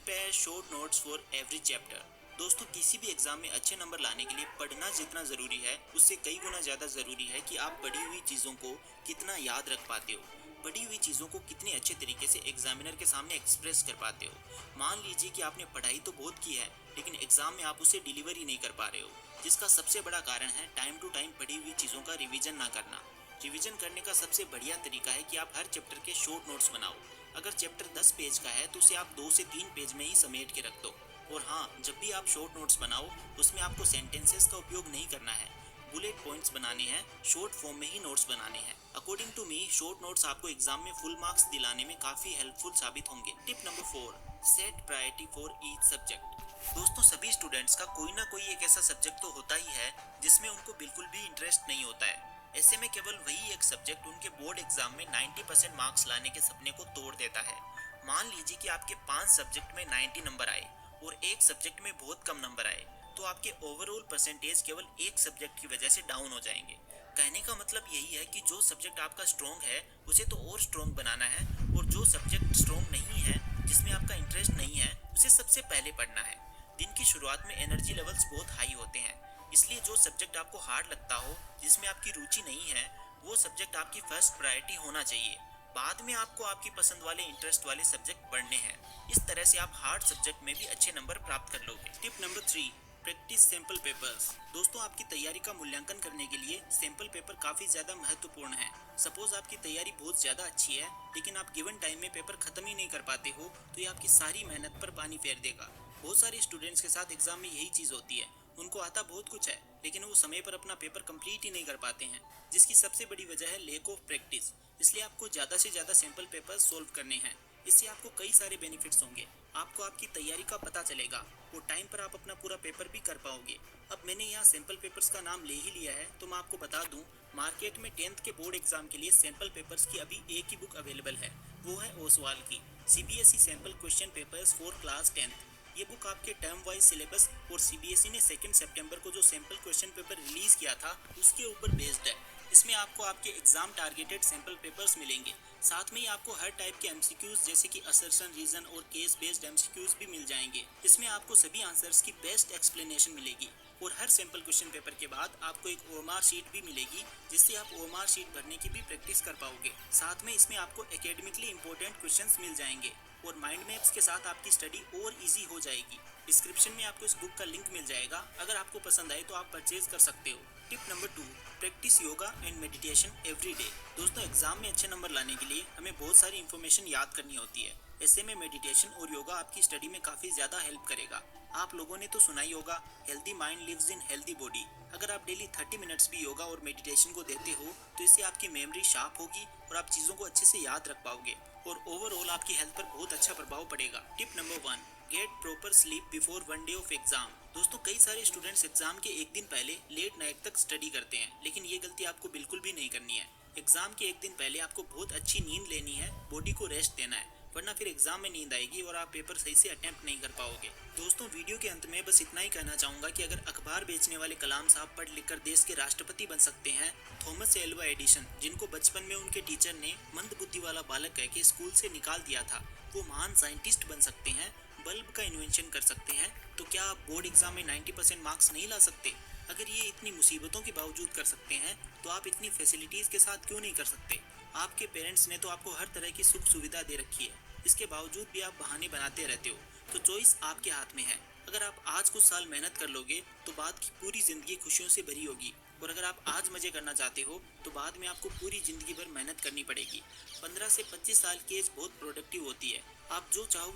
Prepare short notes for every chapter. दोस्तों, किसी भी एग्जाम में अच्छे नंबर लाने के लिए पढ़ना जितना ज़रूरी है उससे कई गुना ज़्यादा ज़रूरी है कि आप पढ़ी हुई चीज़ों को कितना याद रख पाते हो, पढ़ी हुई चीज़ों को कितने अच्छे तरीके से एग्जामिनर के सामने एक्सप्रेस कर पाते हो। मान लीजिए कि आपने पढ़ाई तो बहुत की है, लेकिन एग्जाम में आप उसे डिलीवर ही नहीं कर पा रहे हो, जिसका सबसे बड़ा कारण है टाइम टू टाइम पढ़ी हुई चीज़ों का रिवीजन ना करना। रिवीजन करने का सबसे बढ़िया तरीका है कि आप हर चैप्टर के शॉर्ट नोट्स बनाओ। अगर चैप्टर 10 पेज का है तो उसे आप 2 से 3 पेज में ही समेट के रख दो। और हाँ, जब भी आप शॉर्ट नोट्स बनाओ उसमें आपको सेंटेंसेस का उपयोग नहीं करना है, बुलेट पॉइंट्स बनाने हैं, शॉर्ट फॉर्म में ही नोट्स बनाने हैं। According to me short notes आपको एग्जाम में फुल मार्क्स दिलाने में काफ़ी हेल्पफुल साबित होंगे। Tip number 4, set priority for each subject. दोस्तों, सभी स्टूडेंट्स का कोई ना कोई एक ऐसा सब्जेक्ट तो होता ही है जिसमें उनको बिल्कुल भी इंटरेस्ट नहीं होता है। ऐसे में केवल वही एक सब्जेक्ट उनके बोर्ड एग्जाम में 90% मार्क्स लाने के सपने को तोड़ देता है। मान लीजिए कि आपके 5 सब्जेक्ट में 90 नंबर आए और एक सब्जेक्ट में बहुत कम नंबर आए, तो आपके ओवरऑल परसेंटेज केवल एक सब्जेक्ट की वजह से डाउन हो जाएंगे। कहने का मतलब यही है कि जो सब्जेक्ट आपका स्ट्रॉन्ग है उसे तो और स्ट्रॉन्ग बनाना है, और जो सब्जेक्ट स्ट्रॉन्ग नहीं है, जिसमें आपका इंटरेस्ट नहीं है, उसे सबसे पहले पढ़ना है। दिन की शुरुआत में एनर्जी लेवल्स बहुत हाई होते हैं, इसलिए जो सब्जेक्ट आपको हार्ड लगता हो, जिसमें आपकी रुचि नहीं है, वो सब्जेक्ट आपकी फर्स्ट प्रायोरिटी होना चाहिए। बाद में आपको आपकी पसंद वाले इंटरेस्ट वाले सब्जेक्ट पढ़ने हैं। इस तरह से आप हार्ड सब्जेक्ट में भी अच्छे नंबर प्राप्त कर लोगे। Tip number 3, practice sample papers. दोस्तों, आपकी तैयारी का मूल्यांकन करने के लिए सैंपल पेपर काफ़ी ज़्यादा महत्वपूर्ण है। सपोज आपकी तैयारी बहुत ज़्यादा अच्छी है, लेकिन आप गिवन टाइम में पेपर ख़त्म ही नहीं कर पाते हो, तो ये आपकी सारी मेहनत पर पानी फेर देगा। बहुत सारे स्टूडेंट्स के साथ एग्जाम में यही चीज़ होती है। उनको आता बहुत कुछ है, लेकिन वो समय पर अपना पेपर कंप्लीट ही नहीं कर पाते हैं, जिसकी सबसे बड़ी वजह है लैक ऑफ प्रैक्टिस। इसलिए आपको ज़्यादा से ज़्यादा सैंपल पेपर सोल्व करने हैं। इससे आपको कई सारे बेनिफिट्स होंगे। आपको आपकी तैयारी का पता चलेगा और टाइम पर आप अपना पूरा पेपर भी कर पाओगे। अब मैंने यहाँ सैंपल पेपर्स का नाम ले ही लिया है, तो मैं आपको बता दूँ, मार्केट में 10th के बोर्ड एग्जाम के लिए सैंपल पेपर्स की अभी एक ही बुक अवेलेबल है। वो है ओसवाल की CBSE sample question papers for class 10th। ये बुक आपके टर्म वाइज सिलेबस और सीबीएसई ने 2 सितंबर को जो सैंपल क्वेश्चन पेपर रिलीज किया था उसके ऊपर बेस्ड है। इसमें आपको आपके एग्जाम टारगेटेड सैंपल पेपर्स मिलेंगे। साथ में ही आपको हर टाइप के एमसीक्यूज जैसे कि असर्शन, रीजन और केस बेस्ड एमसीक्यूज भी मिल जाएंगे। इसमें आपको सभी आंसर्स की बेस्ट एक्सप्लेनेशन मिलेगी। और हर सैंपल क्वेश्चन पेपर के बाद आपको एक ओएमआर शीट भी मिलेगी, जिससे आप ओएमआर शीट भरने की भी प्रैक्टिस कर पाओगे। साथ में इसमें आपको एकेडमिकली इंपॉर्टेंट क्वेश्चंस मिल जाएंगे और माइंड मैप्स के साथ आपकी स्टडी और इजी हो जाएगी। डिस्क्रिप्शन में आपको इस बुक का लिंक मिल जाएगा, अगर आपको पसंद आए तो आप परचेज कर सकते हो। Tip number 2, practice yoga and meditation every day. दोस्तों, एग्जाम में अच्छे नंबर लाने के लिए हमें बहुत सारी इन्फॉर्मेशन याद करनी होती है। ऐसे में मेडिटेशन और योगा आपकी स्टडी में काफ़ी ज़्यादा हेल्प करेगा। आप लोगों ने तो सुना ही होगा, healthy mind lives in healthy body. अगर आप डेली 30 मिनट्स भी योगा और मेडिटेशन को देते हो तो इससे आपकी मेमोरी शार्प होगी और आप चीज़ों को अच्छे से याद रख पाओगे और ओवरऑल आपकी हेल्थ पर बहुत अच्छा प्रभाव पड़ेगा। Tip number 1, get proper sleep before 1 day of exam. दोस्तों, कई सारे स्टूडेंट्स एग्जाम के एक दिन पहले लेट नाइट तक स्टडी करते हैं, लेकिन ये गलती आपको बिल्कुल भी नहीं करनी है। एग्जाम के एक दिन पहले आपको बहुत अच्छी नींद लेनी है, बॉडी को रेस्ट देना है, वरना फिर एग्जाम में नींद आएगी और आप पेपर सही से अटेम्प्ट नहीं कर पाओगे। दोस्तों, वीडियो के अंत में बस इतना ही कहना चाहूंगा कि अगर अखबार बेचने वाले कलाम साहब पढ़ लिख कर देश के राष्ट्रपति बन सकते हैं, थॉमस एल्वा एडिसन, जिनको बचपन में उनके टीचर ने मंद बुद्धि वाला बालक कह के स्कूल से निकाल दिया था, वो महान साइंटिस्ट बन सकते हैं, बल्ब का इन्वेंशन कर सकते हैं, तो क्या आप बोर्ड एग्जाम में 90% मार्क्स नहीं ला सकते? अगर ये इतनी मुसीबतों के बावजूद कर सकते हैं, तो आप इतनी फैसिलिटीज के साथ क्यों नहीं कर सकते? आपके पेरेंट्स ने तो आपको हर तरह की सुख सुविधा दे रखी है, इसके बावजूद भी आप बहाने बनाते रहते हो। तो चॉइस आपके हाथ में है। अगर आप आज कुछ साल मेहनत कर लोगे तो बाद की पूरी जिंदगी खुशियों से भरी होगी, और अगर आप आज मजे करना चाहते हो तो बाद में आपको पूरी जिंदगी भर मेहनत करनी पड़ेगी। 15 से 25 साल की एज बहुत प्रोडक्टिव होती है। आप जो चाहो